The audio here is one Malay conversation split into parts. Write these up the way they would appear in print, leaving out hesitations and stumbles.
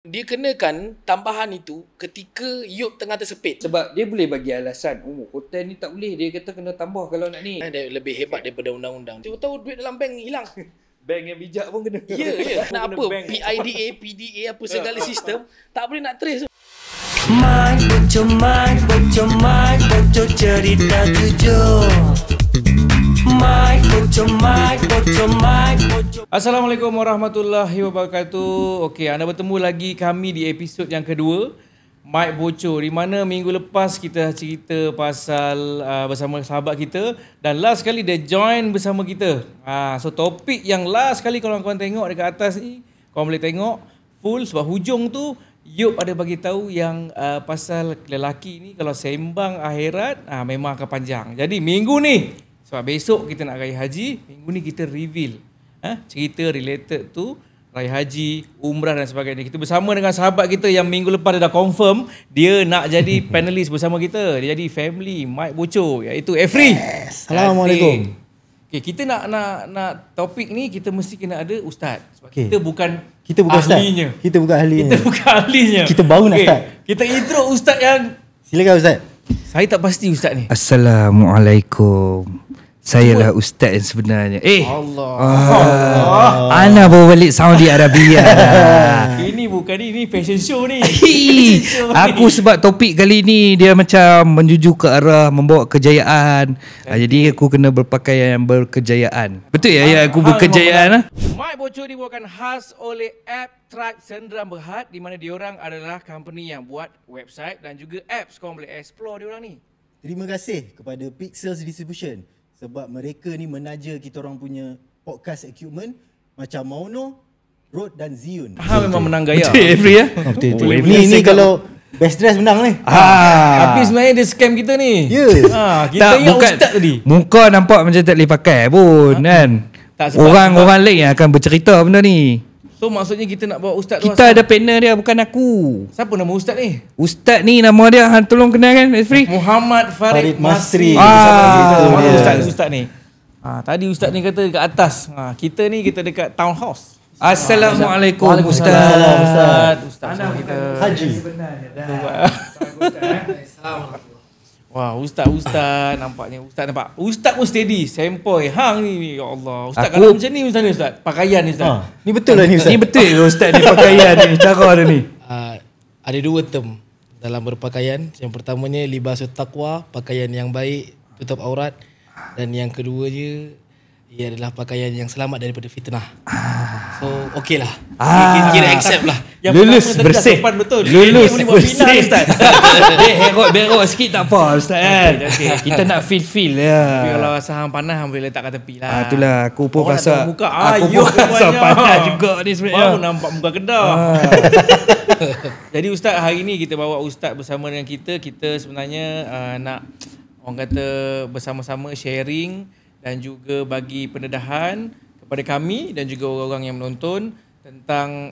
Dia kenakan tambahan itu ketika Yop tengah tersepit. Sebab dia boleh bagi alasan, hotel ni tak boleh. Dia kata kena tambah kalau nak ni. Dia lebih hebat daripada undang-undang. Tahu-tahu duit dalam bank hilang. Bank yang bijak pun kena. Ya. Nak apa? PIDA, PDA apa segala sistem tak boleh nak trace. Bocor cerita jujur. Assalamualaikum warahmatullahi wabarakatuh. Okey, anda bertemu lagi kami di episod yang kedua Mic Bocor, di mana minggu lepas kita cerita pasal bersama sahabat kita, dan last kali dia join bersama kita. So topik yang last kali kalau korang tengok dekat atas ni, korang boleh tengok full sebab hujung tu Yop ada bagi tahu yang pasal lelaki ni kalau sembang akhirat memang akan panjang. Jadi minggu ni, sebab besok kita nak raya haji, minggu ni kita reveal cerita related tu raya haji, umrah dan sebagainya. Kita bersama dengan sahabat kita yang minggu lepas dia dah confirm dia nak jadi panelis bersama kita. Dia jadi family Mic Bocor, iaitu Efri. Assalamualaikum. Okay, kita nak topik ni kita mesti kena ada ustaz. Sebab kita bukan ahlinya. Kita bukan ahlinya. Kita baru nak start. Kita intro ustaz yang Silakan ustaz. saya tak pasti ustaz ni. Assalamualaikum. Sayalah ustaz yang sebenarnya. Allah. Ana bawa balik Saudi Arabia. Ini fashion show ni. Aku sebab topik kali ni dia macam menjuju ke arah membawa kejayaan. Jadi aku kena berpakaian berkejayaan. Betul ya? Aku berkejayaan. Mic Bocor dibawakan khas oleh app Tribe Sendram Berhad, di mana diorang adalah company yang buat website dan juga apps. Korang boleh explore diorang ni. Terima kasih kepada Pixels Distribution sebab mereka ni menaja kita orang punya podcast equipment macam Mauno, Rode dan Zion. Memang menang gaya. Betul Every ya? Betul. Ni kalau best dress menang ni. Tapi sebenarnya dia scam kita ni. Ya. Kita Tak, ingat bukan, ustaz tadi. muka nampak macam tak boleh pakai pun kan. Tak, sebab Orang lain yang akan bercerita benda ni. So maksudnya kita nak bawa ustaz tu. Kita ada panel dia, bukan aku. Siapa nama ustaz ni? Ustaz ni nama dia, tolong kenalkan Efri. Muhammad Farid Masri. Ustaz ni. Tadi ustaz ni kata dekat atas. Kita ni kita dekat townhouse. Assalamualaikum Ustaz. Ustaz kita Haji. Wah, ustaz nampaknya nampak. Ustaz pun steady, sempoi. Hang ni ya Allah. Ustaz kalau macam ni Ustaz, pakaian ni Ustaz. Ni betul lah ni ustaz. Ni betul ke Ustaz ni pakaian ni, cara dia ni? Ada dua term dalam berpakaian. Yang pertamanya libasut taqwa, pakaian yang baik, tutup aurat, dan yang keduanya ia adalah pakaian yang selamat daripada fitnah. So okey lah. Kira accept lah. Yang Lulus pertama bersih. sopan betul. Lulus Dia boleh buat final bersih. Ustaz. Berok sikit tak apa Ustaz kan. Kita nak feel ya. Tapi kalau rasa hang panas hang boleh letak kat tepi lah. Itulah aku pun Orang nak rasa tengok muka. aku Ayuh, pun rasa banyak. panas juga ni sebenarnya. Baru nampak muka kedah. Jadi Ustaz, hari ni kita bawa Ustaz bersama dengan kita. Kita sebenarnya nak orang kata bersama-sama sharing dan juga bagi pendedahan kepada kami dan juga orang-orang yang menonton tentang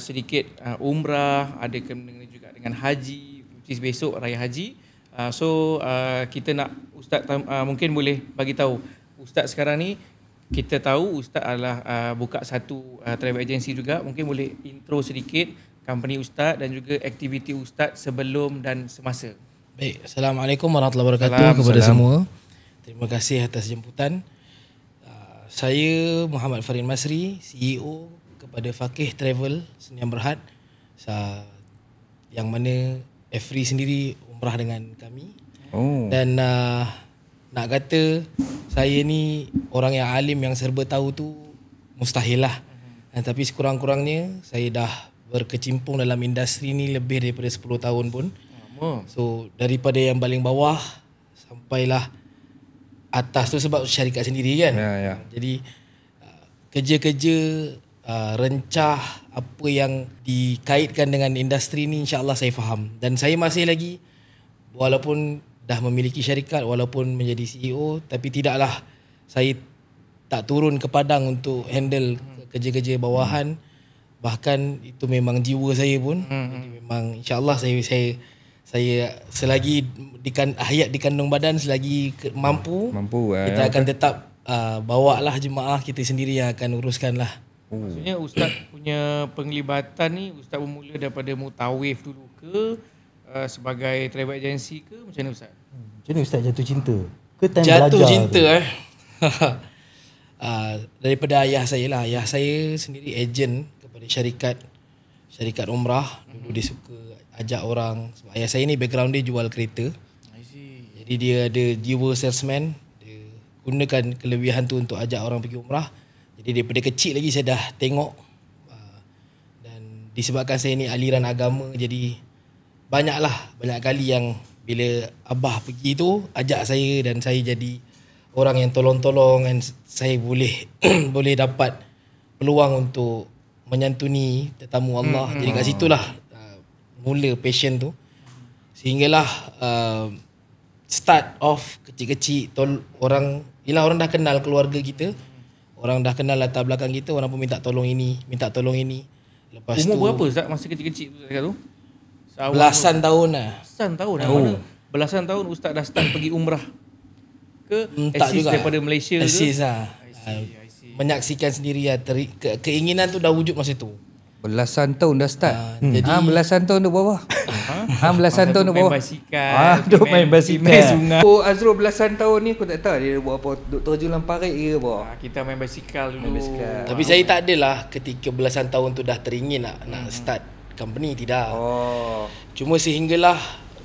sedikit umrah, ada kena juga dengan haji, which is besok raya haji. Kita nak Ustaz mungkin boleh bagi tahu. Ustaz sekarang ni kita tahu Ustaz adalah buka satu travel agency juga. Mungkin boleh intro sedikit company Ustaz dan juga aktiviti Ustaz sebelum dan semasa. Baik, Assalamualaikum warahmatullahi wabarakatuh kepada semua. Terima kasih atas jemputan. Saya Muhammad Farid Masri, CEO kepada Faqih Travel Sendram Berhad, yang mana Efri sendiri umrah dengan kami. Dan nak kata saya ni orang yang alim yang serba tahu tu mustahil lah. Tapi sekurang-kurangnya saya dah berkecimpung dalam industri ni lebih daripada 10 tahun pun. So daripada yang paling bawah sampailah atas tu sebab syarikat sendiri kan. Jadi kerja-kerja rencah apa yang dikaitkan dengan industri ni insya-Allah saya faham, dan saya masih lagi walaupun dah memiliki syarikat, walaupun menjadi CEO, tapi tidaklah saya tak turun ke padang untuk handle kerja-kerja bawahan. Bahkan itu memang jiwa saya pun. Jadi memang insya-Allah saya selagi hayat di kandung badan, selagi mampu kita akan tetap bawa lah jemaah kita sendiri yang akan uruskan lah. Maksudnya Ustaz punya penglibatan ni, Ustaz bermula daripada Mutawif dulu ke, sebagai travel agency ke, macam mana Ustaz? Macam mana Ustaz jatuh cinta? Ke time Jatuh belajar cinta tu? Daripada ayah saya lah. Ayah saya sendiri ejen kepada syarikat umrah. Dulu dia suka ajak orang. Sebab ayah saya ni background dia jual kereta. Jadi dia ada jiwa salesman. Dia gunakan kelebihan tu untuk ajak orang pergi umrah. Jadi daripada kecil lagi saya dah tengok. Dan disebabkan saya ni aliran agama, jadi banyak kali yang bila abah pergi tu ajak saya, dan saya jadi orang yang tolong-tolong, dan saya boleh boleh dapat peluang untuk menyantuni tetamu Allah. Jadi kat situlah mula passion tu. Sehinggalah start off kecil-kecil, orang dah kenal keluarga kita. Orang dah kenal latar belakang kita, orang pun minta tolong ini. Lepas Umur berapa Ustaz masa kecil-kecil tu cakap tu? Belasan tahun lah. Belasan tahun mana? Belasan tahun Ustaz dah start pergi umrah ke assist daripada Malaysia ke? Assist lah. I see. Menyaksikan sendiri lah. Keinginan tu dah wujud masa tu. Belasan tahun dah start. Jadi Belasan tahun duduk bawah. Belasan tahun duduk bawah. Main basikal. Duduk main basikal. Main sungai. Azrul belasan tahun ni aku tak tahu dia buat apa. Duduk terjun dalam parit ke apa. Kita main basikal dulu. Main basikal. Tapi saya tak adalah ketika belasan tahun tu dah teringin nak start company, tidak. Cuma sehinggalah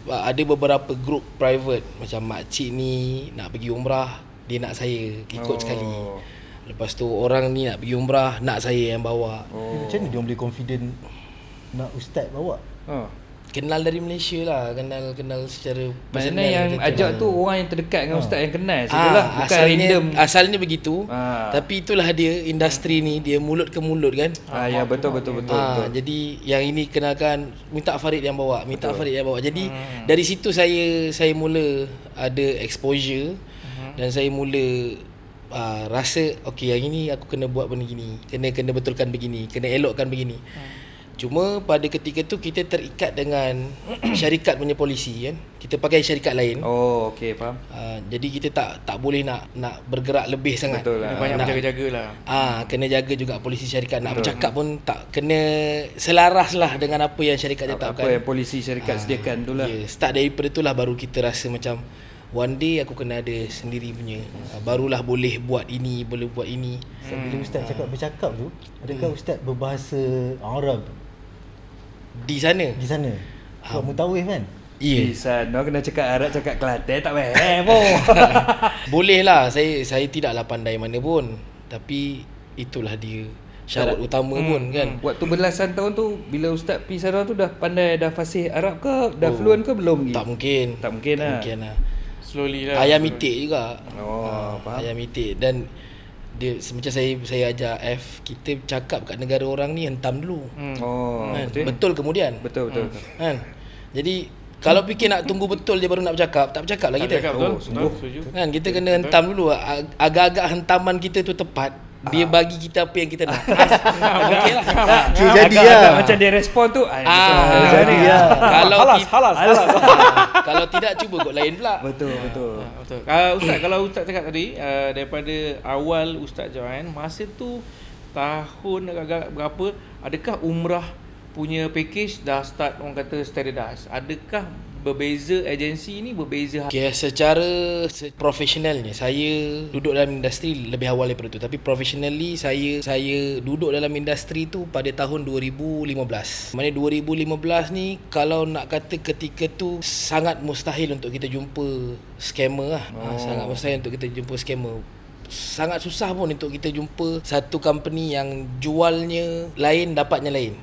ada beberapa group private macam makcik ni nak pergi umrah, dia nak saya ikut sekali. Lepas tu orang ni nak pergi umrah, nak saya yang bawa. Macam mana dia boleh confident nak Ustaz bawa? Kenal dari Malaysia lah, kenal secara Maksudnya yang ajak tu orang yang terdekat dengan Ustaz yang kenal. Bukan asalnya, random. asalnya begitu. Tapi itulah dia industri ni, dia mulut ke mulut kan. Ya betul. Jadi yang ini kenalkan, minta Farid yang bawa, Farid yang bawa. Jadi dari situ saya mula ada exposure, dan saya mula rasa okey, yang ini aku kena buat benda gini, kena betulkan begini, kena elokkan begini. Cuma pada ketika tu kita terikat dengan syarikat punya polisi kan. Kita pakai syarikat lain. Okey, faham. Jadi kita tak boleh nak bergerak lebih sangat. Betul lah. Banyak berjaga-jaga lah. Kena jaga juga polisi syarikat. Nak bercakap pun tak kena selaras lah dengan apa yang syarikat tetapkan. Apa yang polisi syarikat sediakan tu lah. Start daripada tu lah baru kita rasa macam one day aku kena ada sendiri punya. Barulah boleh buat ini, boleh buat ini. Bila Ustaz cakap bercakap tu, adakah Ustaz berbahasa Arab di sana? di sana? Sebab Mutawif kan? Ya. Di sana kena cakap Arab, cakap Kelantan tak faham pun. Boleh lah. Saya tidaklah pandai mana pun. Tapi itulah dia syarat utama pun kan. Waktu belasan tahun tu bila Ustaz pergi sana tu dah pandai, dah fasih Arab ke? Dah fluent ke belum lagi? Tak mungkin lah. Slowly lah. Ayam itik juga. Faham. Ayam itik. Dan dia macam saya ajar F, kita cakap kat negara orang ni hentam dulu. Kan? Betul kemudian. Betul. Kan? Jadi kalau fikir nak tunggu betul je baru nak bercakap, tak bercakap lah kita. Betul. Kan kita kena hentam dulu. Agak-agak hentaman kita tu tepat. Dia bagi kita apa yang kita nak. Okey lah. Jadi lah. Macam dia respon tu. Jadi lah. Halas. Kalau tidak cuba kot lain pula. Betul. Betul. Ustaz, kalau Ustaz cakap tadi daripada awal Ustaz join, masa tu tahun agak berapa, adakah umrah punya package dah start orang kata standardized? Adakah berbeza agensi ni berbeza? Okay, secara profesionalnya saya duduk dalam industri lebih awal daripada tu. Tapi professionally saya duduk dalam industri tu pada tahun 2015. Mana 2015 ni kalau nak kata ketika tu sangat mustahil untuk kita jumpa scammer lah. Sangat mustahil untuk kita jumpa scammer. Sangat susah pun untuk kita jumpa satu company yang jualnya lain, dapatnya lain.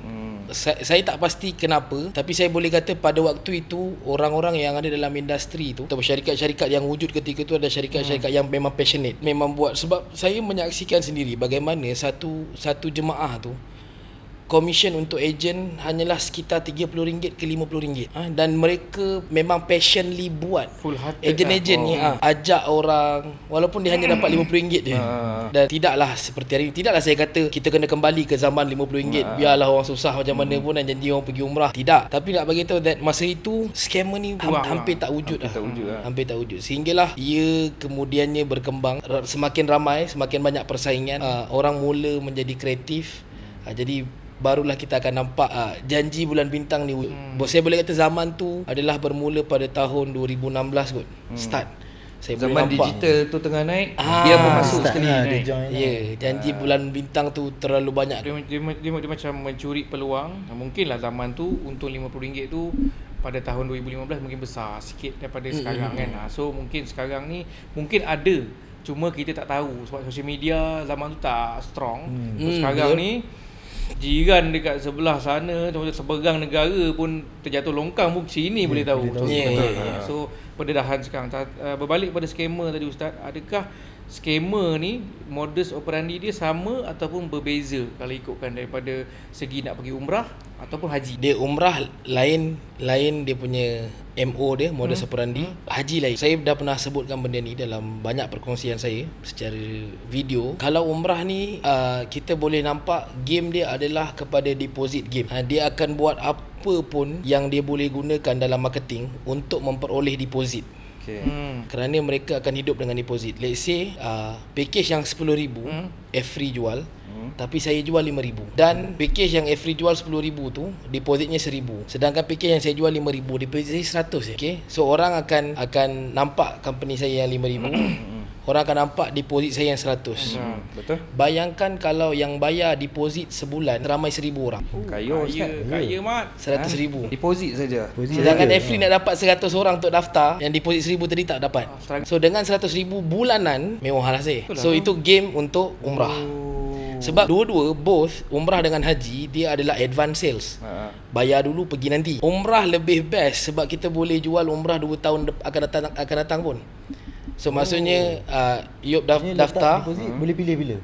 Saya tak pasti kenapa, tapi saya boleh kata pada waktu itu orang-orang yang ada dalam industri tu atau syarikat-syarikat yang wujud ketika tu ada syarikat-syarikat yang memang passionate, memang buat. Sebab saya menyaksikan sendiri bagaimana satu jemaah tu commission untuk ejen hanyalah sekitar RM30 ke RM50. Dan mereka memang passionately buat. Full hearted Ejen-ejen ni ajak orang walaupun dia hanya dapat RM50 je. Dan tidaklah seperti hari ni. Tidaklah saya kata kita kena kembali ke zaman RM50. Biarlah orang susah macam mana pun dan janji orang pergi umrah. Tidak. Tapi nak bagi tahu that masa itu scammer ni hampir tak wujud lah. Hampir tak wujud. Sehinggalah ia kemudiannya berkembang, semakin ramai, semakin banyak persaingan, orang mula menjadi kreatif. Jadi barulah kita akan nampak janji bulan bintang ni. Saya boleh kata zaman tu adalah bermula pada tahun 2016 kot. Start. Saya Zaman digital tu tengah naik, dia pun masuk sekali. Janji bulan bintang tu terlalu banyak. Dia macam mencuri peluang. Mungkinlah zaman tu untung RM50 tu pada tahun 2015 mungkin besar sikit daripada sekarang kan. So mungkin sekarang ni mungkin ada, cuma kita tak tahu sebab social media zaman tu tak strong. So sekarang ni jiran dekat sebelah sana, seberang negara pun terjatuh longkang pun sini boleh tahu. So pendedahan sekarang. Berbalik pada scammer tadi Ustaz, adakah scammer ni modus operandi dia sama ataupun berbeza kalau ikutkan daripada segi nak pergi umrah ataupun haji? Dia umrah lain dia punya MO dia, modus operandi. Haji lain. Saya dah pernah sebutkan benda ni dalam banyak perkongsian saya secara video. Kalau umrah ni kita boleh nampak game dia adalah kepada deposit game. Dia akan buat apa pun yang dia boleh gunakan dalam marketing untuk memperoleh deposit. Kerana mereka akan hidup dengan deposit. Let's say package yang RM10,000 Free jual, tapi saya jual RM5,000. Dan package yang Free jual RM10,000 tu depositnya RM1,000. Sedangkan package yang saya jual RM5,000 deposit saya RM100. So orang akan nampak company saya yang RM5,000. Orang akan nampak deposit saya yang RM100. Betul. Bayangkan kalau yang bayar deposit sebulan ramai 1,000 orang. Kaya mat. RM100,000. Deposit saja. Sedangkan Free nak dapat 100 orang untuk daftar, yang deposit RM1,000 tadi tak dapat. So dengan RM100,000 bulanan mewah lah saya. So itu game untuk umrah. Sebab dua-dua both umrah dengan haji dia adalah advance sales. Bayar dulu pergi nanti. Umrah lebih best sebab kita boleh jual umrah 2 tahun akan datang pun. So maksudnya Yop daftar boleh pilih bila.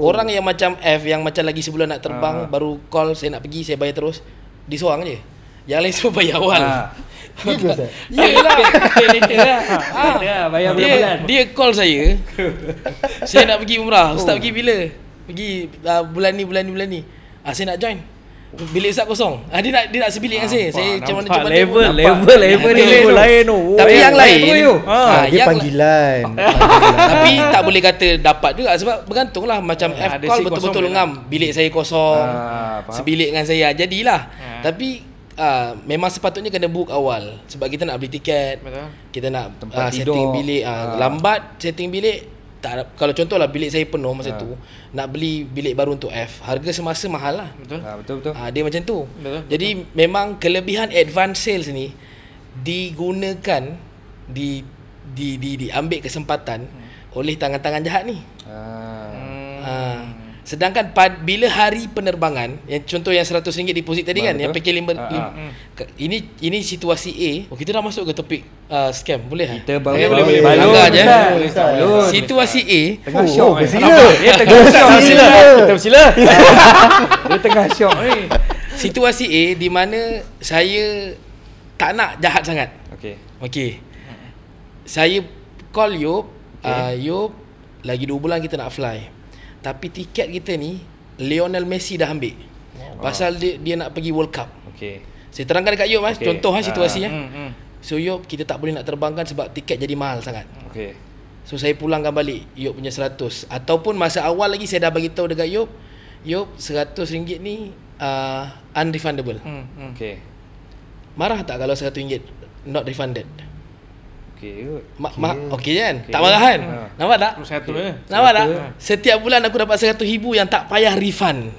Orang yang macam F yang macam lagi sebulan nak terbang baru call saya nak pergi, saya bayar terus. Dia seorang je. Yang lain semua bayar awal. Yelah. Bayar bulan-bulan. Dia call saya. Saya nak pergi umrah. Ustaz pergi bila? Pergi bulan ni. Saya nak join. Bilik Ustaz kosong. Dia nak sebilik dengan saya. Saya macam mana level lain tu. Tapi yang lain dia panggilan. Tapi tak boleh kata dapat juga sebab bergantunglah macam F call betul-betul ngam. Bilik saya kosong. Sebilik dengan saya. Jadilah. Tapi memang sepatutnya kena book awal sebab kita nak beli tiket. Kita nak setting bilik. Lambat setting bilik. Tak, kalau contohlah bilik saya penuh masa tu, nak beli bilik baru untuk F, harga semasa mahal lah. Betul. Dia macam tu. Jadi memang kelebihan advance sales ni digunakan diambil kesempatan oleh tangan-tangan jahat ni. Sedangkan bila hari penerbangan, yang contoh yang RM100 deposit tadi kan, yang package 5 ini situasi A. Kita dah masuk ke topik scam, boleh? Kita boleh bangga je. Situasi A. Tengah syok. Dia tengah sila. Dia tengah syok ni. Situasi A di mana saya tak nak jahat sangat. Okey. Saya call Yop, Yop lagi 2 bulan kita nak fly. Tapi tiket kita ni Lionel Messi dah ambil. Pasal dia nak pergi World Cup. Saya terangkan dekat Yop contoh situasi So Yop kita tak boleh nak terbangkan sebab tiket jadi mahal sangat. So saya pulangkan balik Yop punya 100. Ataupun masa awal lagi saya dah bagi tahu dekat Yop, RM100 ni unrefundable. Marah tak kalau RM100 not refunded? Okey kan? Tak marah kan? Nampak tak? Nampak tak? Setiap bulan aku dapat RM100,000 yang tak payah refund.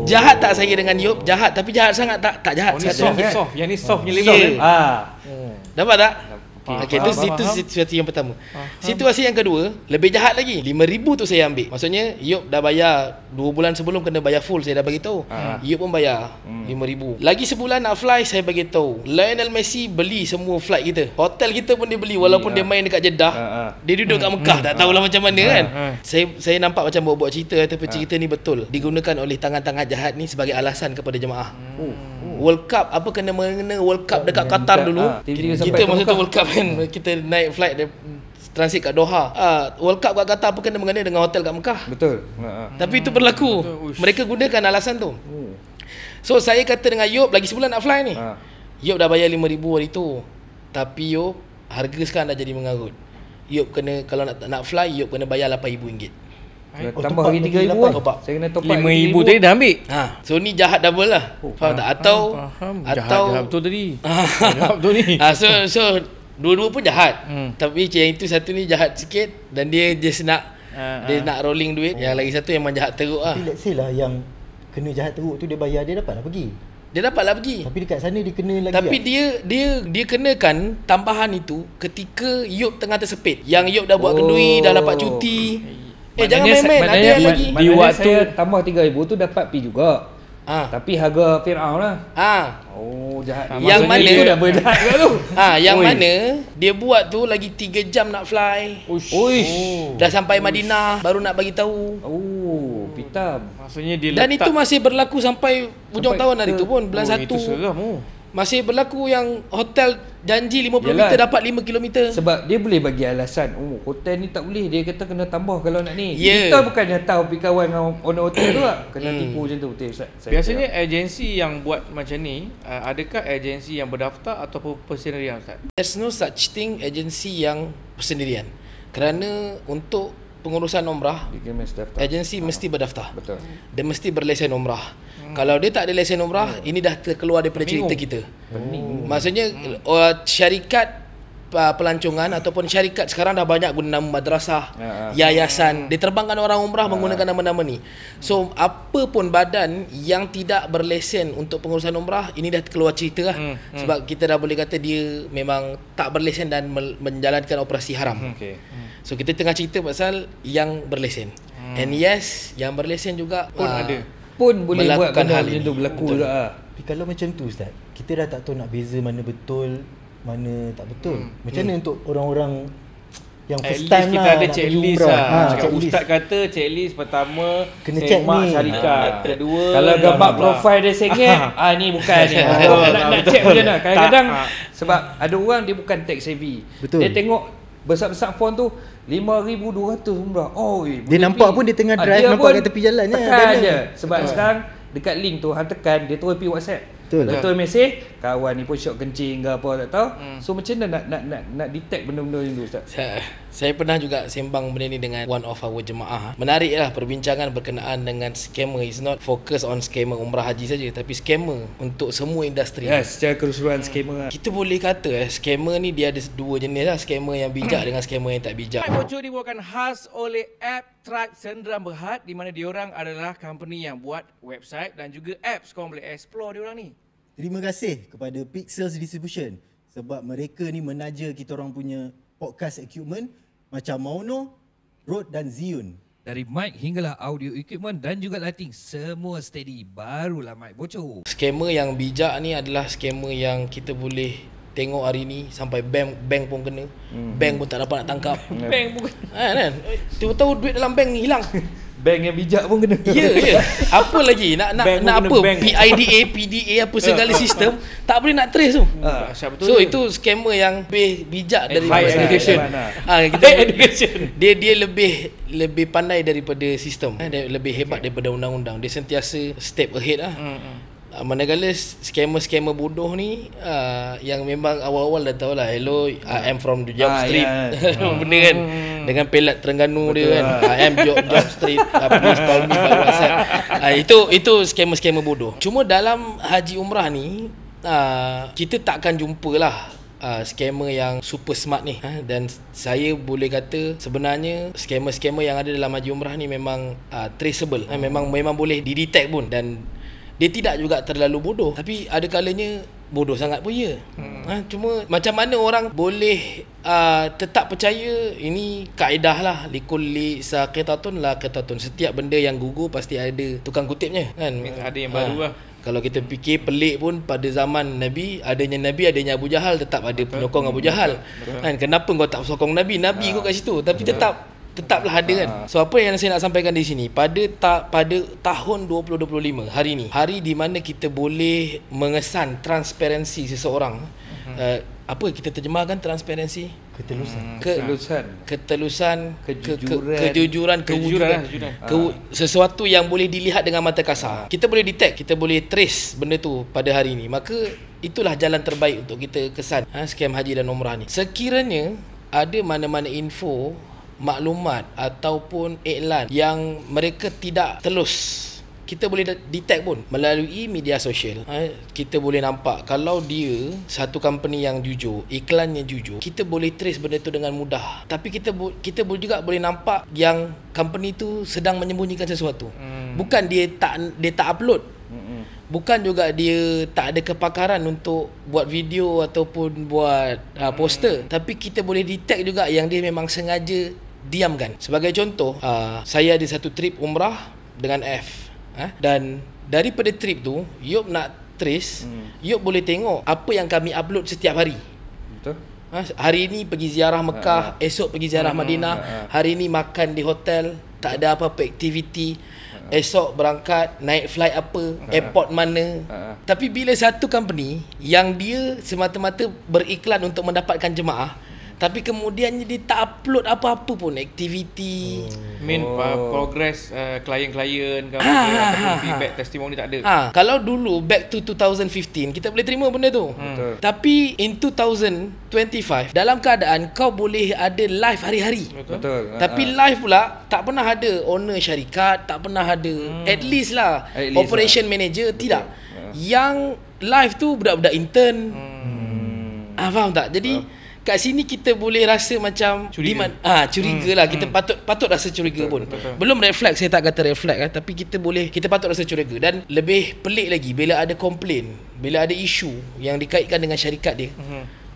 Jahat tak saya dengan Yop? Jahat, tapi jahat sangat tak jahat. Yang ni soft punya level. Nampak tak? Okey, itu situasi yang pertama. Situasi yang kedua, lebih jahat lagi. 5,000 tu saya ambil. Maksudnya Yop dah bayar 2 bulan sebelum kena bayar full, saya dah bagi tahu. Yop pun bayar 5,000. Lagi sebulan nak fly, saya bagi tahu. Lionel Messi beli semua flight kita. Hotel kita pun dia beli walaupun dia main dekat Jeddah. Dia duduk kat Mekah, tak tahulah macam mana kan. Saya nampak macam buat cerita, tapi cerita ni betul. Digunakan oleh tangan-tangan jahat ni sebagai alasan kepada jemaah. World Cup, apa kena mengena World Cup dekat Qatar dulu. Kita masa tu World Cup kan, kita naik flight transit kat Doha. World Cup kat Qatar apa kena mengena dengan hotel kat Mekah. Betul. Tapi itu berlaku. Mereka gunakan alasan tu. So saya kata dengan Yop, lagi sebulan nak fly ni. Yop dah bayar 5,000 hari tu. Tapi Yop, harga sekarang dah jadi mengarut. Yop kena, kalau nak fly, Yop kena bayar RM8,000. Tambah lagi 3,000 lah. Saya kena top up 5,000 tadi dah ambil. So ni jahat double lah. Faham tak? Atau Jahat betul tadi. Jahat betul ni. So dua-dua pun jahat. Tapi yang itu satu ni jahat sikit dan dia just nak dia nak rolling duit. Yang lagi satu memang jahat teruk lah. Tapi let's say lah yang kena jahat teruk tu dia bayar, dia dapatlah pergi. Dia dapatlah pergi. Tapi dekat sana dia kena lagi. Tapi dia kenakan tambahan itu ketika Yop tengah tersepit. Yang Yop dah buat kenduri, dah dapat cuti. Jangan main-main, ada yang lagi. Di waktu saya tambah 3,000 tu dapat pi juga. Tapi harga Fir'aun lah. Oh, jahat. Yang mana itu dah berjahat ke tu? Yang mana dia buat tu lagi 3 jam nak fly. Dah sampai Madinah baru nak bagi tahu. Oh, pitam. Maksudnya dia Dan itu masih berlaku sampai hujung tahun hari tu pun, bulan 1. Itu seram. Masih berlaku yang hotel janji 50 meter dapat 5 kilometer. Sebab dia boleh bagi alasan, hotel ni tak boleh, dia kata kena tambah kalau nak ni. Yeah. Kita bukannya tahu pergi kawan dengan owner hotel tu lah. Kena tipu macam tu betul Ustaz. Biasanya agensi yang buat macam ni, adakah agensi yang berdaftar ataupun persendirian Ustaz? There's no such thing agensi yang persendirian. Kerana untuk pengurusan umrah, agensi mesti berdaftar. Betul. Dia mesti berlesen umrah. Kalau dia tak ada lesen umrah, ini dah terkeluar daripada cerita kita. Maksudnya syarikat pelancongan ataupun syarikat sekarang dah banyak guna nama madrasah, yayasan. Dia terbangkan orang umrah menggunakan nama-nama ni. So apa pun badan yang tidak berlesen untuk pengurusan umrah, ini dah keluar cerita lah. Sebab kita dah boleh kata dia memang tak berlesen dan menjalankan operasi haram. So kita tengah cerita pasal yang berlesen. And yes, yang berlesen juga pun ada. Pun boleh buat melakukan hal macam ini. tu berlaku juga. Tapi kalau macam tu Ustaz, kita dah tak tahu nak beza mana betul, mana tak betul. Macam mana untuk orang-orang yang first time kita lah ada nak checklist pergi umrah. lah. Checklist. Ustaz kata checklist pertama Kena check semak ni. syarikat. Kedua Kalau gambar profil dia sengit, ni bukan ni. Nak check macam mana? Kadang-kadang sebab ada orang dia bukan tech savvy. Betul. Dia tengok besar-besar font tu 5,200 umrah. Dia nampak pun dia tengah drive, nampak kat tepi jalan ni. Tekan je. Sebab sekarang dekat link tu hang tekan, dia terus pergi WhatsApp. Betul mesej, kawan ni pun syok kencing ke apa tak tahu. So macam mana nak detect benda-benda macam tu Ustaz? Saya pernah juga sembang benda ni dengan one of our jemaah. Menarik lah perbincangan berkenaan dengan scammer. It's not focus on scammer umrah haji saja, tapi scammer untuk semua industri. Yes, secara keseluruhan scammer lah. Kita boleh kata scammer ni dia ada dua jenis lah. Scammer yang bijak dengan scammer yang tak bijak. Bocor dibawakan khas oleh app Track Sendram Berhad, di mana diorang adalah company yang buat website dan juga apps. Korang boleh explore diorang ni. Terima kasih kepada Pixels Distribution sebab mereka ni menaja kita orang punya podcast equipment macam Mauno, Rode dan Ziyun. Dari mic hinggalah audio equipment dan juga lighting, semua steady. Barulah mic bocor. Scammer yang bijak ni adalah scammer yang kita boleh tengok hari ni sampai bank pun kena. Bank pun tak dapat nak tangkap. Bank bukan. Kan? Tahu-tahu duit dalam bank hilang. Bank yang bijak pun kena. Ya. Apa lagi? Nak apa? PIDA, PDA apa segala sistem tak boleh nak trace tu. So itu scammer yang lebih bijak daripada high education. Dia lebih pandai daripada sistem. Dia lebih hebat daripada undang-undang. Dia sentiasa step ahead lah. Manakala scammer bodoh ni yang memang awal-awal dah tahu lah, hello I am from the Job Street, benda kan, dengan pelat Terengganu dia kan, I am Job Street, please call me by WhatsApp. Itu scammer bodoh. Cuma dalam haji umrah ni kita takkan jumpa lah scammer yang super smart ni. Dan saya boleh kata sebenarnya scammer yang ada dalam haji umrah ni memang traceable. Memang boleh didetect pun. Dan Dia tidak juga terlalu bodoh, tapi ada kalanya bodoh sangat pun ya. Cuma macam mana orang boleh tetap percaya, ini kaedah lah, likulli saqitatun laqitatun. Setiap benda yang gugur pasti ada tukang kutipnya kan. Ada yang baru lah. Kalau kita fikir pelik pun, pada zaman Nabi adanya Abu Jahal, tetap ada penyokong Abu Jahal. Kan, kenapa kau tak sokong Nabi kau kat situ, tapi tetaplah ada kan. So apa yang saya nak sampaikan di sini, pada tahun 2025 hari ni, hari di mana kita boleh mengesan transparansi seseorang. Apa kita terjemahkan transparansi? Ketelusan, kejujuran, kewujudan. Sesuatu yang boleh dilihat dengan mata kasar. Kita boleh detect, kita boleh trace benda tu pada hari ni. Maka itulah jalan terbaik untuk kita kesan scam haji dan umrah ni. Sekiranya ada mana-mana info, maklumat ataupun iklan yang mereka tidak telus, kita boleh detect pun melalui media sosial. Kita boleh nampak kalau dia satu company yang jujur, iklannya jujur, kita boleh trace benda tu dengan mudah. Tapi kita juga boleh nampak yang company tu sedang menyembunyikan sesuatu. Bukan dia tak upload. Bukan juga dia tak ada kepakaran untuk buat video ataupun buat poster. Tapi kita boleh detect juga yang dia memang sengaja diamkan. Sebagai contoh, saya ada satu trip umrah dengan F. Dan daripada trip tu, Yop nak trace, Yop boleh tengok apa yang kami upload setiap hari. Betul. Hari ni pergi ziarah Mekah, esok pergi ziarah Madinah, hari ni makan di hotel, tak ada apa-apa aktiviti. Esok berangkat, naik flight apa, airport mana. Tapi bila satu company yang dia semata-mata beriklan untuk mendapatkan jemaah, tapi kemudian dia tak upload apa-apa pun aktiviti, progress klien-klien ke ataupun feedback testimoni tak ada. Kalau dulu back to 2015 kita boleh terima benda tu. Tapi in 2025 dalam keadaan kau boleh ada live hari-hari. Betul. Tapi live pula tak pernah ada owner syarikat, tak pernah ada at least operation manager. Tidak. Yang live tu budak-budak intern. Faham tak? Jadi kat sini kita boleh rasa macam curiga lah. Kita patut rasa curiga pun. Belum red flag, saya tak kata red flag tapi kita patut rasa curiga. Dan lebih pelik lagi bila ada komplain, bila ada isu yang dikaitkan dengan syarikat dia,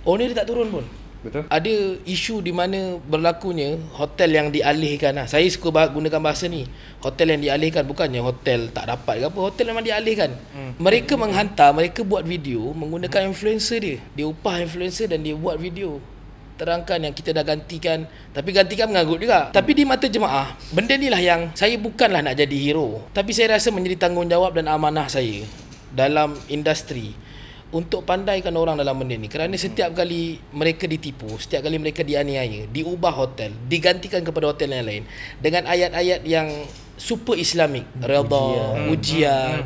owner dia tak turun pun. Betul. Ada isu di mana berlakunya hotel yang dialihkan. Saya suka gunakan bahasa ni, hotel yang dialihkan. Bukannya hotel tak dapat ke apa, hotel memang dialihkan. Mereka menghantar, mereka buat video menggunakan influencer dia. Dia upah influencer dan dia buat video terangkan yang kita dah gantikan. Tapi gantikan mengagut juga. Tapi di mata jemaah, benda ni lah yang saya bukanlah nak jadi hero, tapi saya rasa menjadi tanggungjawab dan amanah saya dalam industri untuk pandaikan orang dalam benda ni. Kerana setiap kali mereka ditipu, setiap kali mereka dianiaya, diubah hotel, digantikan kepada hotel yang lain dengan ayat-ayat yang super Islamik, redha, ujian.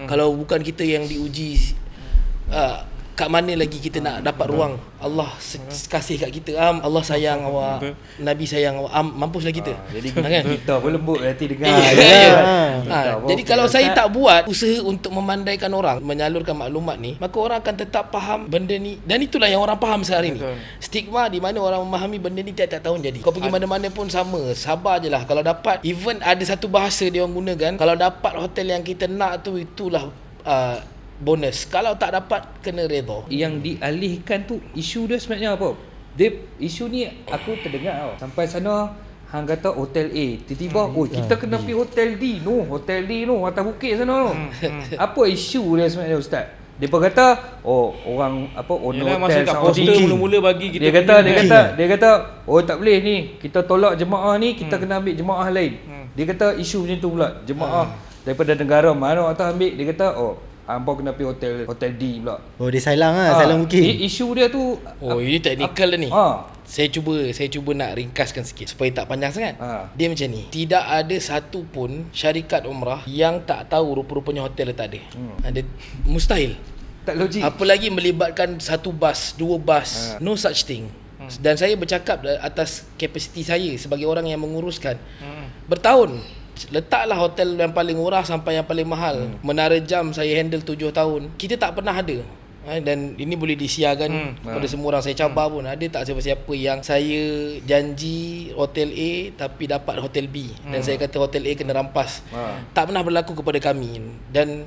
Kalau bukan kita yang diuji, kat mana lagi kita nak dapat ruang? Allah kasih kat kita, Allah sayang awak, Nabi sayang awak, mampuslah kita. Jadi kan? kita pun lembut nanti dengar. Jadi kalau saya tak buat usaha untuk memandaikan orang, menyalurkan maklumat ni, maka orang akan tetap faham benda ni. Dan itulah yang orang faham sehari ni. Stigma di mana orang memahami benda ni tiap-tiap tahun jadi. Kau pergi mana-mana pun sama, sabar je lah. Kalau dapat, even ada satu bahasa dia orang gunakan, kalau dapat hotel yang kita nak tu, itulah bonus. Kalau tak dapat, kena redha. Yang dialihkan tu isu dia sebenarnya apa? Isu ni aku terdengar tau. Sampai sana hang kata hotel A, tiba-tiba kita kena pergi hotel D. Hotel D atas bukit sana Apa isu dia sebenarnya Ustaz? Dia kata orang owner hotel Saudi mula-mula bagi kita. Dia kata tak boleh ni, kita tolak jemaah ni, kita kena ambil jemaah lain. Dia kata isu macam tu pula. Jemaah daripada negara mana atas ambil, dia kata hampa kena pergi hotel D pula. Dia salang bukit. Isu dia tu ini teknikal dah ni. Saya cuba nak ringkaskan sikit supaya tak panjang sangat. Dia macam ni. Tidak ada satu pun syarikat umrah yang tak tahu rupa-rupanya hotel tak ada. Mustahil. Tak logik. Apalagi melibatkan satu bas, dua bas. No such thing. Dan saya bercakap atas kapasiti saya sebagai orang yang menguruskan. Bertahun. Letaklah hotel yang paling murah sampai yang paling mahal. Menara jam saya handle 7 tahun. Kita tak pernah ada. Dan ini boleh disiarkan kepada semua orang. Saya cabar pun, ada tak siapa-siapa yang saya janji hotel A tapi dapat hotel B, dan saya kata hotel A kena rampas. Tak pernah berlaku kepada kami. Dan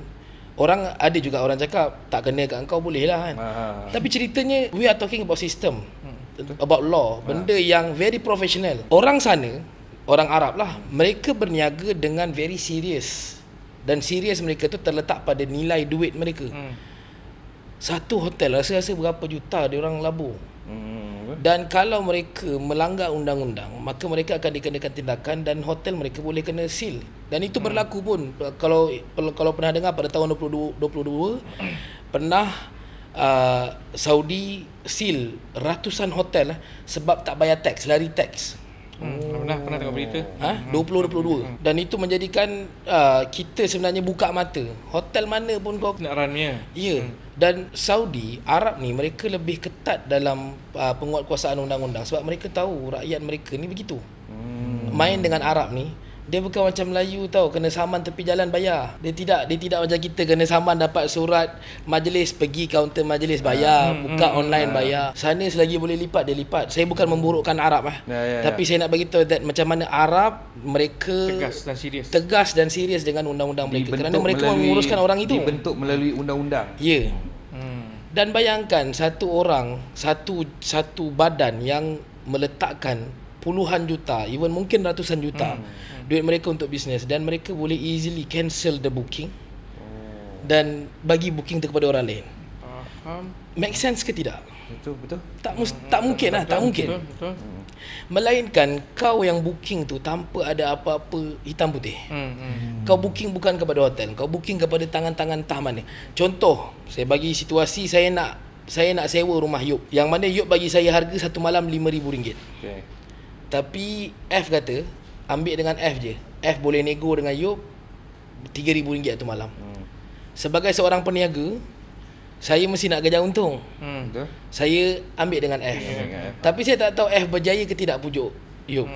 Orang ada juga orang cakap tak kena kat engkau boleh lah kan. Tapi ceritanya we are talking about system, about law, benda yang very professional. Orang sana, orang Arab lah, mereka berniaga dengan very serious. Dan serius mereka tu terletak pada nilai duit mereka. Satu hotel rasa-rasa berapa juta dia orang labur. Dan kalau mereka melanggar undang-undang, maka mereka akan dikenakan tindakan dan hotel mereka boleh kena seal. Dan itu berlaku pun kalau pernah dengar pada tahun 2022 pernah Saudi seal ratusan hotel sebab tak bayar tax, lari tax. Pernah tengok berita. 2022. Dan itu menjadikan kita sebenarnya buka mata. Hotel mana pun kau Nak runnya. ya. Dan Saudi, Arab ni mereka lebih ketat dalam penguatkuasaan undang-undang sebab mereka tahu rakyat mereka ni begitu. Main dengan Arab ni, dia bukan macam Melayu tau, kena saman tepi jalan bayar. Dia tidak macam kita kena saman dapat surat majlis, pergi kaunter majlis bayar, buka online bayar. Sana selagi boleh lipat dia lipat. Saya bukan memburukkan Arab tapi saya nak bagi tahu that macam mana Arab mereka tegas dan serius dengan undang-undang mereka kerana mereka menguruskan orang itu. Dibentuk melalui undang-undang. Ya. Dan bayangkan satu orang, satu badan yang meletakkan puluhan juta, even mungkin ratusan juta duit mereka untuk bisnes, dan mereka boleh easily cancel the booking dan bagi booking tu kepada orang lain. Make sense ke tidak? Betul. Tak mungkin lah, tak mungkin. Betul. Melainkan kau yang booking tu tanpa ada apa-apa hitam putih. Kau booking bukan kepada hotel, kau booking kepada tangan-tangan entah mana. Contoh, saya bagi situasi, saya nak sewa rumah Yop, yang mana Yop bagi saya harga satu malam RM5,000. Okay. Tapi F kata ambil dengan F je. F boleh nego dengan Yop RM3,000 satu malam. Sebagai seorang peniaga, saya mesti nak kejar untung. Betul. Saya ambil dengan F. Tapi saya tak tahu F berjaya ke tidak pujuk Yop.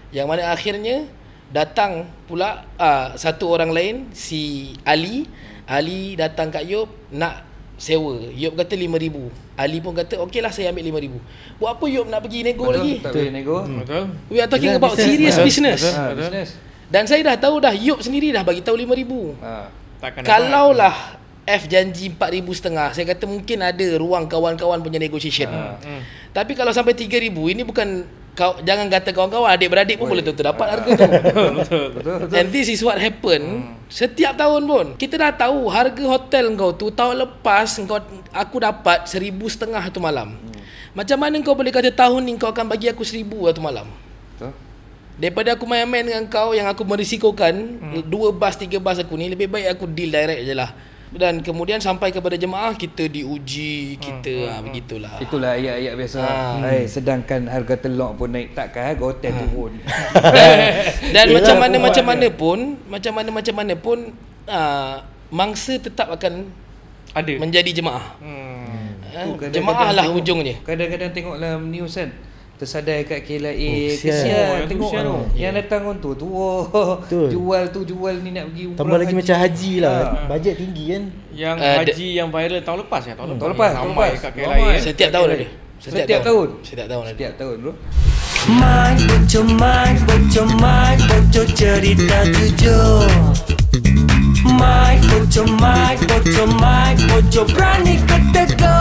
Yang mana akhirnya datang pula satu orang lain, si Ali datang kat Yop nak sewa. Yop kata RM5,000. Ali pun kata okey lah, saya ambil RM5,000. Buat apa Yop nak pergi nego lagi? Tak boleh nego. Betul. We are talking about serious business. Business. Dan saya dah tahu dah, Yop sendiri dah bagi tahu RM5,000. Takkan Kalaulah F janji RM4,500, saya kata mungkin ada ruang kawan-kawan punya negotiation. Tapi kalau sampai RM3,000, ini bukan jangan kata kawan-kawan, adik-beradik pun boleh terdapat harga tu. Betul. And this is what happen setiap tahun pun. Kita dah tahu harga hotel kau tu tahun lepas aku dapat RM1,500 tu malam. Macam mana kau boleh kata tahun ni kau akan bagi aku RM1,000 tu malam? Betul. Daripada aku main-main dengan kau yang aku merisikokan 2 bas 3 bas aku ni, lebih baik aku deal direct je lah. Dan kemudian sampai kepada jemaah kita diuji, kita begitulah. Itulah ayat-ayat biasa. Sedangkan harga telur pun naik, takkan harga hotel turun. Dan macam mana pun mangsa tetap akan ada menjadi jemaah. Jemaah lah ujungnya. Kadang-kadang tengok dalam news kan, tersadai kat KLIA, kesian tengok yang datang tu jual ni nak pergi umrah. Tambah lagi macam haji lah, bajet tinggi kan. Yang haji yang viral tahun lepas ya, tahun lepas ramai kat KLIA. Setiap tahun ada. Setiap tahun ada. Mai bocor cerita jujur. Mai bocor berani kata go.